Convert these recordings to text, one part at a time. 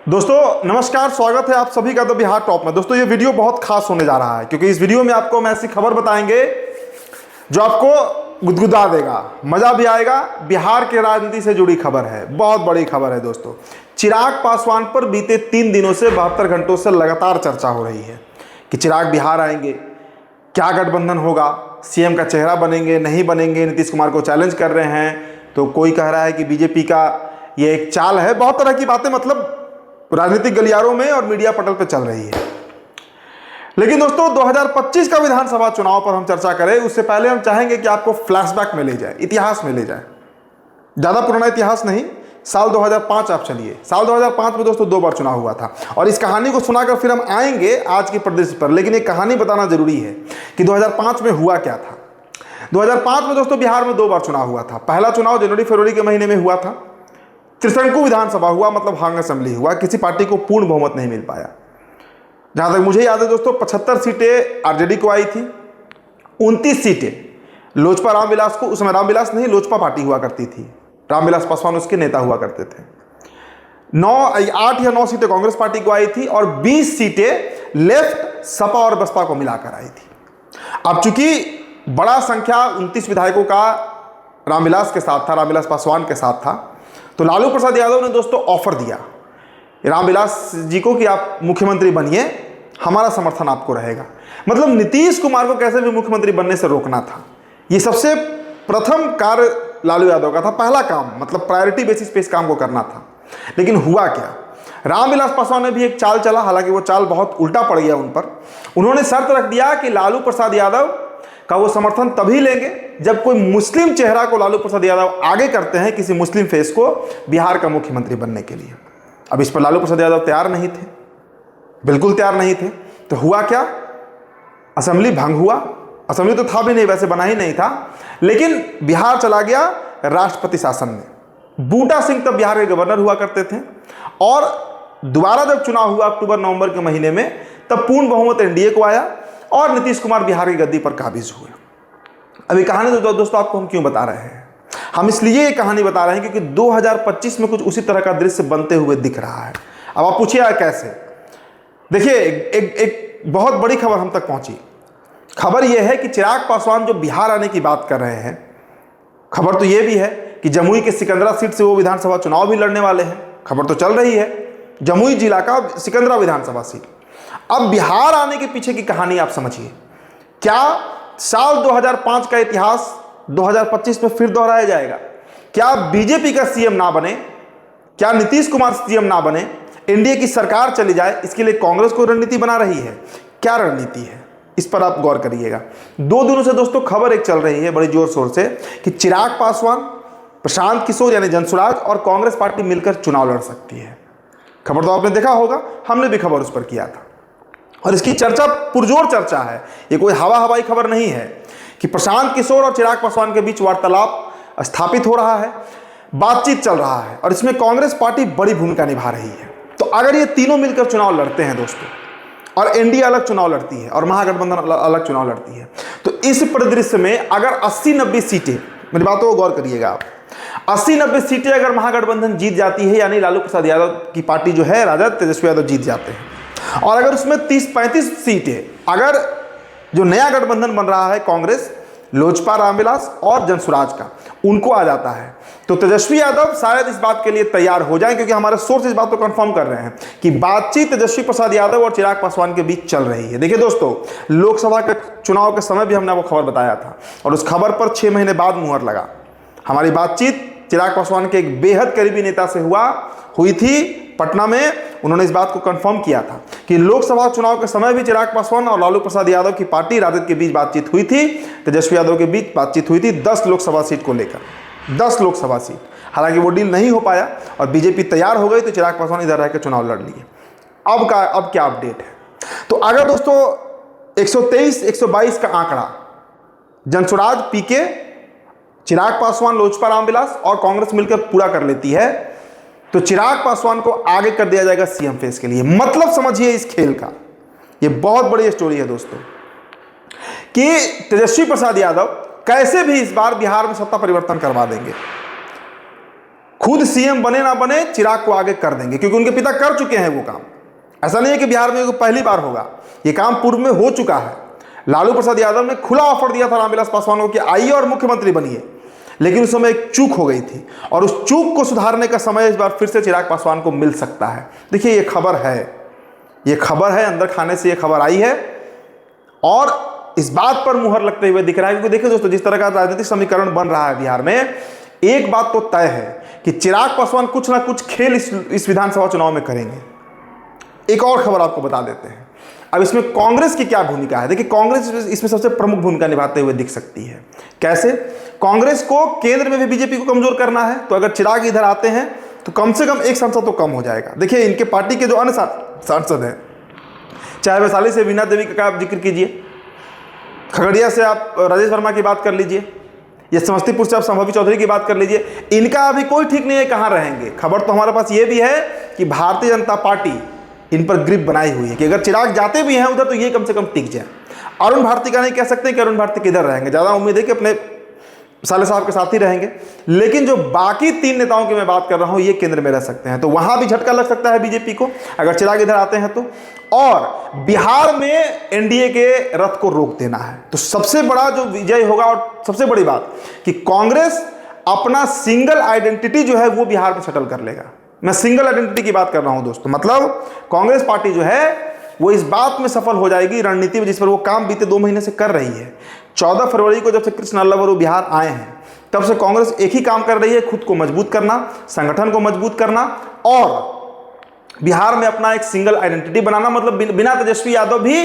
दोस्तों नमस्कार, स्वागत है आप सभी का द बिहार टॉप में। दोस्तों ये वीडियो बहुत खास होने जा रहा है क्योंकि इस वीडियो में आपको हम ऐसी खबर बताएंगे जो आपको गुदगुदा देगा, मजा भी आएगा। बिहार के राजनीति से जुड़ी खबर है, बहुत बड़ी खबर है दोस्तों। चिराग पासवान पर बीते 3 दिनों से 72 घंटों से लगातार चर्चा हो रही है कि चिराग बिहार आएंगे, क्या गठबंधन होगा, सीएम का चेहरा बनेंगे नहीं बनेंगे। नीतीश कुमार को चैलेंज कर रहे हैं तो कोई कह रहा है कि बीजेपी का ये एक चाल है। बहुत तरह की बातें मतलब राजनीतिक गलियारों में और मीडिया पटल पर चल रही है। लेकिन दोस्तों 2025 का विधानसभा चुनाव पर हम चर्चा करें उससे पहले हम चाहेंगे कि आपको फ्लैशबैक में ले जाए, इतिहास में ले जाए। ज़्यादा पुराना इतिहास नहीं, साल 2005 आप चलिए। साल 2005 में दोस्तों 2 बार चुनाव हुआ था और इस कहानी को सुनाकर फिर हम आएंगे आज की परिदृश्य पर। लेकिन एक कहानी बताना जरूरी है कि 2005 में हुआ क्या था। 2005 में दोस्तों बिहार में 2 बार चुनाव हुआ था। पहला चुनाव जनवरी फरवरी के महीने में हुआ था। त्रिशंकु विधानसभा हुआ, मतलब हांग असेंबली हुआ। किसी पार्टी को पूर्ण बहुमत नहीं मिल पाया। जहां तक मुझे याद है दोस्तों 75 सीटें आरजेडी को आई थी, 29 सीटें लोजपा रामविलास को, उस समय रामविलास नहीं लोजपा पार्टी हुआ करती थी, रामविलास पासवान उसके नेता हुआ करते थे। 8 या 9 सीटें कांग्रेस पार्टी को आई थी और 20 सीटें लेफ्ट सपा और बसपा को मिलाकर आई थी। अब चूंकि बड़ा संख्या 29 विधायकों का रामविलास के साथ था, रामविलास पासवान के साथ था, तो लालू प्रसाद यादव ने दोस्तों ऑफर दिया रामविलास जी को कि आप मुख्यमंत्री बनिए, हमारा समर्थन आपको रहेगा। मतलब नीतीश कुमार को कैसे भी मुख्यमंत्री बनने से रोकना था। ये सबसे प्रथम कार्य लालू यादव का था, पहला काम, मतलब प्रायोरिटी बेसिस पे इस काम को करना था। लेकिन हुआ क्या, रामविलास पासवान ने भी एक चाल चला, हालांकि वो चाल बहुत उल्टा पड़ गया उन पर। उन्होंने शर्त रख दिया कि लालू प्रसाद यादव का वो समर्थन तभी लेंगे जब कोई मुस्लिम चेहरा को लालू प्रसाद यादव आगे करते हैं, किसी मुस्लिम फेस को बिहार का मुख्यमंत्री बनने के लिए। अब इस पर लालू प्रसाद यादव तैयार नहीं थे, बिल्कुल तैयार नहीं थे। तो हुआ क्या, असेंबली भंग हुआ। असेंबली तो था भी नहीं, वैसे बना ही नहीं था, लेकिन बिहार चला गया राष्ट्रपति शासन में। बूटा सिंह तब बिहार के गवर्नर हुआ करते थे और दोबारा जब चुनाव हुआ अक्टूबर नवंबर के महीने में, तब पूर्ण बहुमत एनडीए को आया और नीतीश कुमार बिहार की गद्दी पर काबिज हुए। अभी कहानी तो दोस्तों आपको हम क्यों बता रहे हैं, हम इसलिए ये कहानी बता रहे हैं क्योंकि 2025 में कुछ उसी तरह का दृश्य बनते हुए दिख रहा है। अब आप पूछिए कैसे। देखिए एक बहुत बड़ी खबर हम तक पहुंची। खबर यह है कि चिराग पासवान जो बिहार आने की बात कर रहे हैं, खबर तो यह भी है कि जमुई के सिकंदरा सीट से वो विधानसभा चुनाव भी लड़ने वाले हैं। खबर तो चल रही है, जमुई जिला का सिकंदरा विधानसभा सीट। अब बिहार आने के पीछे की कहानी आप समझिए। क्या साल 2005 का इतिहास 2025 में फिर दोहराया जाएगा? क्या बीजेपी का सीएम ना बने, क्या नीतीश कुमार सीएम ना बने, एनडीए की सरकार चली जाए, इसके लिए कांग्रेस को रणनीति बना रही है? क्या रणनीति है, इस पर आप गौर करिएगा। 2 दिनों से दोस्तों खबर एक चल रही है बड़ी जोर शोर से कि चिराग पासवान, प्रशांत किशोर यानी जनसुराज और कांग्रेस पार्टी मिलकर चुनाव लड़ सकती है। खबर तो आपने देखा होगा, हमने भी खबर उस पर किया था और इसकी चर्चा पुरजोर चर्चा है। ये कोई हवा हवाई खबर नहीं है कि प्रशांत किशोर और चिराग पासवान के बीच वार्तालाप स्थापित हो रहा है, बातचीत चल रहा है और इसमें कांग्रेस पार्टी बड़ी भूमिका निभा रही है। तो अगर ये तीनों मिलकर चुनाव लड़ते हैं दोस्तों, और एनडीए अलग चुनाव लड़ती है और महागठबंधन अलग चुनाव लड़ती है, तो इस परिदृश्य में अगर 80-90 सीटें, मेरी बातों को गौर करिएगा आप, 80-90 सीटें अगर महागठबंधन जीत जाती है, यानी लालू प्रसाद यादव की पार्टी जो है राजद, तेजस्वी यादव जीत जाते हैं, और अगर उसमें 30-35 सीटें अगर जो नया गठबंधन बन रहा है कांग्रेस, लोजपा रामविलास और जनसुराज का, उनको आ जाता है, तो तेजस्वी यादव शायद इस बात के लिए तैयार हो जाएं, क्योंकि हमारे सोर्स इस बात को कंफर्म कर रहे हैं कि बातचीत तेजस्वी प्रसाद यादव और चिराग पासवान के बीच चल रही है। देखिए दोस्तों, लोकसभा के चुनाव के समय भी हमने वो खबर बताया था और उस खबर पर 6 महीने बाद मुहर लगा। हमारी बातचीत चिराग पासवान के एक बेहद करीबी नेता से हुई थी पटना में। उन्होंने इस बात को कंफर्म किया था कि लोकसभा चुनाव के समय भी चिराग पासवान और लालू प्रसाद यादव की पार्टी राजद के बीच बातचीत हुई थी, तेजस्वी यादव के बीच बातचीत हुई थी 10 लोकसभा सीट को लेकर, 10 लोकसभा सीट। हालांकि वो डील नहीं हो पाया और बीजेपी तैयार हो गई, तो चिराग पासवान इधर रहकर चुनाव लड़ लिए। अब क्या अपडेट है, तो अगर दोस्तों 123-122 का आंकड़ा जनसुराज, पीके, चिराग पासवान, लोजपा रामविलास और कांग्रेस मिलकर पूरा कर लेती है, तो चिराग पासवान को आगे कर दिया जाएगा सीएम फेस के लिए। मतलब समझिए इस खेल का, ये बहुत बड़ी स्टोरी है दोस्तों कि तेजस्वी प्रसाद यादव कैसे भी इस बार बिहार में सत्ता परिवर्तन करवा देंगे। खुद सीएम बने ना बने चिराग को आगे कर देंगे, क्योंकि उनके पिता कर चुके हैं वो काम। ऐसा नहीं है कि बिहार में पहली बार होगा, ये काम पूर्व में हो चुका है। लालू प्रसाद यादव ने खुला ऑफर दिया था रामविलास पासवान को कि आइए और मुख्यमंत्री बनिए, लेकिन उस समय एक चूक हो गई थी और उस चूक को सुधारने का समय इस बार फिर से चिराग पासवान को मिल सकता है। देखिए ये खबर है, अंदर खाने से ये खबर आई है और इस बात पर मुहर लगते हुए दिख रहा है, क्योंकि देखिए दोस्तों, जिस तरह का राजनीतिक समीकरण बन रहा है बिहार में, एक बात तो तय है कि चिराग पासवान कुछ ना कुछ खेल इस विधानसभा चुनाव में करेंगे। एक और खबर आपको बता देते हैं। अब इसमें कांग्रेस की क्या भूमिका है? देखिए कांग्रेस इसमें सबसे प्रमुख भूमिका निभाते हुए दिख सकती है। कैसे? कांग्रेस को केंद्र में भी बीजेपी को कमजोर करना है, तो अगर चिराग इधर आते हैं तो कम से कम एक सांसद तो कम हो जाएगा। देखिए इनके पार्टी के जो अन्य सांसद हैं, चाहे वैशाली से वीणा देवी का आप जिक्र कीजिए, खगड़िया से आप राजेश वर्मा की बात कर लीजिए, या समस्तीपुर से आप संभवी चौधरी की बात कर लीजिए, इनका अभी कोई ठीक नहीं है कहाँ रहेंगे। खबर तो हमारे पास ये भी है कि भारतीय जनता पार्टी इन पर ग्रिप बनाई हुई है कि अगर चिराग जाते भी हैं उधर तो ये कम से कम टिक जाए। अरुण भारती का नहीं कह सकते कि अरुण भारती किधर रहेंगे, ज़्यादा उम्मीद है कि अपने साले साहब के साथ ही रहेंगे, लेकिन जो बाकी 3 नेताओं की मैं बात कर रहा हूं ये केंद्र में रह सकते हैं, तो वहां भी झटका लग सकता है बीजेपी को अगर चिराग इधर आते हैं तो। और बिहार में एनडीए के रथ को रोक देना है, तो सबसे बड़ा जो विजय होगा और सबसे बड़ी बात कि कांग्रेस अपना सिंगल आइडेंटिटी जो है वो बिहार में सेटल कर लेगा। मैं सिंगल आइडेंटिटी की बात कर रहा हूं दोस्तों, मतलब कांग्रेस पार्टी जो है वो इस बात में सफल हो जाएगी रणनीति में जिस पर वो काम बीते 2 महीने से कर रही है। 14 फरवरी को जब से कृष्ण अल्लावरू बिहार आए हैं तब से कांग्रेस एक ही काम कर रही है, खुद को मजबूत करना, संगठन को मजबूत करना और बिहार में अपना एक सिंगल आइडेंटिटी बनाना। मतलब बिना तेजस्वी यादव भी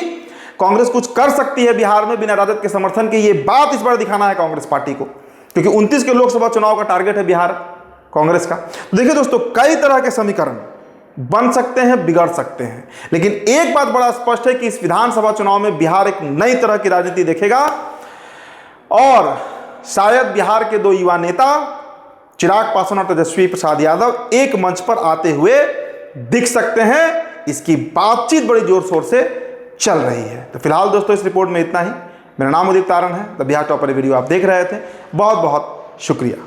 कांग्रेस कुछ कर सकती है बिहार में बिना राजद के समर्थन के। ये बात इस बार दिखाना है कांग्रेस पार्टी को, क्योंकि 29 के लोकसभा चुनाव का टारगेट है बिहार कांग्रेस का। तो देखिए दोस्तों, कई तरह के समीकरण बन सकते हैं, बिगड़ सकते हैं, लेकिन एक बात बड़ा स्पष्ट है कि इस विधानसभा चुनाव में बिहार एक नई तरह की राजनीति देखेगा और शायद बिहार के 2 युवा नेता चिराग पासवान और तेजस्वी प्रसाद यादव एक मंच पर आते हुए दिख सकते हैं। इसकी बातचीत बड़ी जोर शोर से चल रही है। तो फिलहाल दोस्तों इस रिपोर्ट में इतना ही। मेरा नाम उदित तारण है, द बिहार टॉपर वीडियो आप देख रहे थे। बहुत बहुत शुक्रिया।